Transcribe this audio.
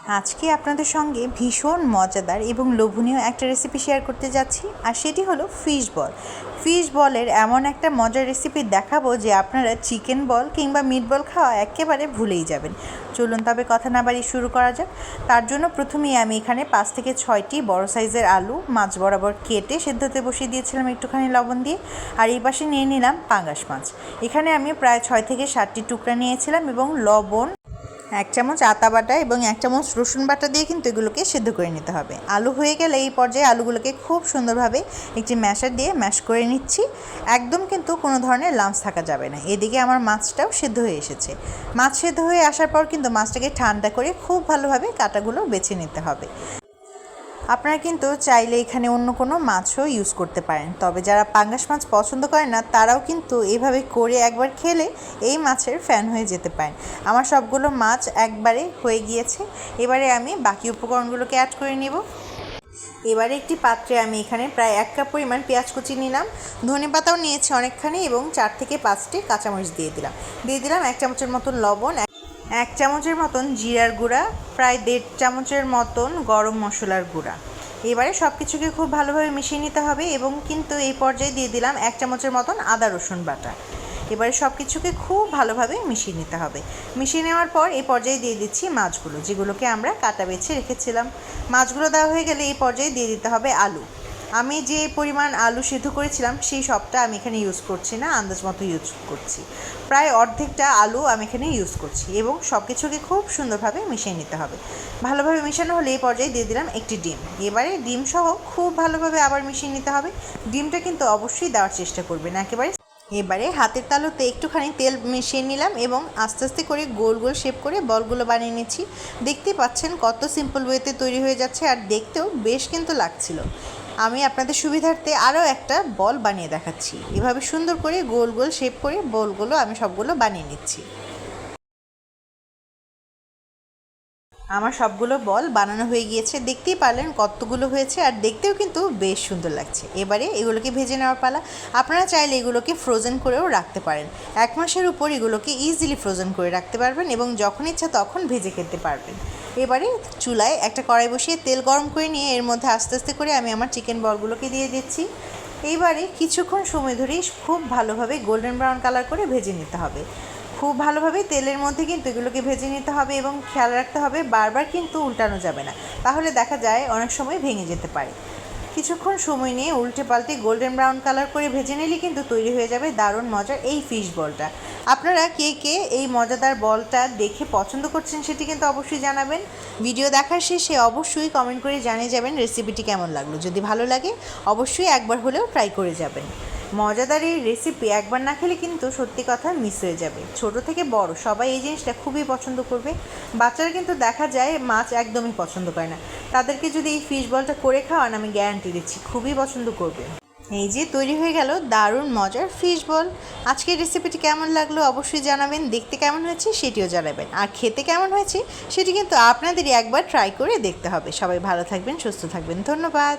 আজকে আপনাদের সঙ্গে ভীষণ মজাদার এবং লোভনীয় একটা রেসিপি শেয়ার করতে যাচ্ছি, আর সেটি হলো ফিশ বল। ফিশ বলের এমন একটা মজার রেসিপি দেখাবো যে আপনারা চিকেন বল কিংবা মিট বল খাওয়া একেবারে ভুলেই যাবেন। চলুন তবে কথা না বাড়িয়ে শুরু করা যাক। তার জন্য প্রথমেই আমি এখানে 5 থেকে 6টি বড় সাইজের আলু মাছ বরাবর কেটে সেদ্ধতে বসিয়ে দিয়েছিলাম একটুখানি লবণ দিয়ে। আর এই পাশে নিয়ে নিলাম পাঙ্গাস মাছ। এখানে আমি প্রায় 6 থেকে 7টি টুকরা নিয়েছিলাম এবং লবণ, 1 চামচ আদা বাটা এবং 1 চামচ রসুন বাটা দিয়ে কিন্তু এগুলোকে সেদ্ধ করে নিতে হবে। আলু হয়ে গেলে এই পর্যায়ে আলুগুলোকে খুব সুন্দরভাবে একটি ম্যাশার দিয়ে ম্যাশ করে নিচ্ছি। একদম কিন্তু কোনো ধরনের লাম্পস থাকা যাবে না। এদিকে আমার মাছটাও সেদ্ধ হয়ে এসেছে। মাছ সেদ্ধ হয়ে আসার পর কিন্তু মাছটাকে ঠান্ডা করে খুব ভালোভাবে কাঁটাগুলো বেছে নিতে হবে। আপনারা কিন্তু চাইলে এখানে অন্য কোনো মাছও ইউজ করতে পারেন, তবে যারা পাঙ্গাস মাছ পছন্দ করে না তারাও কিন্তু এভাবে করে একবার খেলে এই মাছের ফ্যান হয়ে যেতে পারেন। আমার সবগুলো মাছ একবারে হয়ে গিয়েছে। এবারে আমি বাকি উপকরণগুলোকে অ্যাড করে নেব। এবারে একটি পাত্রে আমি এখানে প্রায় 1 কাপ পরিমাণ পেঁয়াজ কুচি নিলাম, ধনেপাতাও নিয়েছি অনেকখানি এবং 4 থেকে 5টি কাঁচামরিচ দিয়ে দিলাম 1 চামচের মতন লবণ, 1 চামচের মতন জিরার গুঁড়া, প্রায় 1.5 চামচের মতন গরম মশলার গুঁড়া। এবারে সব কিছুকে খুব ভালোভাবে মিশিয়ে নিতে হবে এবং কিন্তু এই পর্যায়ে দিয়ে দিলাম 1 চামচের মতন আদা রসুন বাটা। এবারে সব কিছুকে খুব ভালোভাবে মিশিয়ে নিতে হবে। মিশিয়ে নেওয়ার পর এই পর্যায়ে দিয়ে দিচ্ছি মাছগুলো, যেগুলোকে আমরা কাটা বেছে রেখেছিলাম। মাছগুলো দেওয়া হয়ে গেলে এই পর্যায়ে দিয়ে দিতে হবে আলু। আমি যে পরিমাণ আলু সিদ্ধ করেছিলাম সেই সবটা আমি এখানে ইউজ করছি না, আন্দাজ মতো ইউজ করছি। প্রায় অর্ধেকটা আলু আমি এখানে ইউজ করছি এবং সব কিছুকে খুব সুন্দরভাবে মিশিয়ে নিতে হবে। ভালোভাবে মেশানো হলে এই পর্যায়ে দিয়ে দিলাম একটি ডিম। এবারে ডিম সহ খুব ভালোভাবে আবার মিশিয়ে নিতে হবে। ডিমটা কিন্তু অবশ্যই দেওয়ার চেষ্টা করবেন একেবারে। এবারে হাতের তালুতে একটুখানি তেল মিশিয়ে নিলাম এবং আস্তে আস্তে করে গোল গোল শেপ করে বলগুলো বানিয়ে নিচ্ছি। দেখতেই পাচ্ছেন কত সিম্পল ওয়েতে তৈরি হয়ে যাচ্ছে, আর দেখতেও বেশ কিন্তু লাগছিল। আমি আপনাদের সুবিধার্থে আরও একটা বল বানিয়ে দেখাচ্ছি। এভাবে সুন্দর করে গোল গোল শেপ করে বলগুলো আমি সবগুলো বানিয়ে নিচ্ছি। আমার সবগুলো বল বানানো হয়ে গিয়েছে, দেখতেই পারলেন কতগুলো হয়েছে, আর দেখতেও কিন্তু বেশ সুন্দর লাগছে। এবারে এগুলোকে ভেজে নেওয়ার পালা। আপনারা চাইলে এগুলোকে ফ্রোজেন করেও রাখতে পারেন। 1 মাসের উপর এগুলোকে ইজিলি ফ্রোজেন করে রাখতে পারবেন এবং যখন ইচ্ছা তখন ভেজে খেতে পারবেন। এবারে চুলায় একটা কড়াই বসিয়ে তেল গরম করে নিয়ে এর মধ্যে আস্তে আস্তে করে আমি আমার চিকেন বলগুলোকে দিয়ে দিচ্ছি। এইবারে কিছুক্ষণ সময় ধরেই খুব ভালোভাবে গোল্ডেন ব্রাউন কালার করে ভেজে নিতে হবে। খুব ভালোভাবে তেলের মধ্যে কিন্তু এগুলোকে ভেজে নিতে হবে এবং খেয়াল রাখতে হবে বারবার কিন্তু উল্টানো যাবে না, তাহলে দেখা যায় অনেক সময় ভেঙে যেতে পারে। কিছুক্ষণ সময় নিয়ে উল্টে পাল্টে গোল্ডেন ব্রাউন কালার করে ভেজে নিলে কিন্তু তৈরি হয়ে যাবে দারুণ মজার এই ফিশ বলটা। আপনারা কে কে এই মজাদার বলটা দেখে পছন্দ করছেন সেটি কিন্তু অবশ্যই জানাবেন। ভিডিও দেখার শেষে অবশ্যই কমেন্ট করে জানিয়ে যাবেন রেসিপিটি কেমন লাগলো। যদি ভালো লাগে অবশ্যই একবার হলেও ট্রাই করে যাবেন। মজাদার এই রেসিপি একবার না খেলে কিন্তু সত্যি কথা মিস হয়ে যাবে। ছোট থেকে বড় সবাই এই জিনিসটা খুবই পছন্দ করবে। বাচ্চারা কিন্তু দেখা যায় মাছ একদমই পছন্দ করে না, তাদেরকে যদি এই ফিশ বলটা করে খাওয়ান আমি গ্যারান্টি দিচ্ছি খুবই পছন্দ করবে। এই যে তৈরি হয়ে গেল দারুণ মজার ফিশ বল। আজকের রেসিপিটি কেমন লাগলো অবশ্যই জানাবেন, দেখতে কেমন হয়েছে সেটিও জানাবেন, আর খেতে কেমন হয়েছে সেটি কিন্তু আপনাদেরই একবার ট্রাই করে দেখতে হবে। সবাই ভালো থাকবেন, সুস্থ থাকবেন, ধন্যবাদ।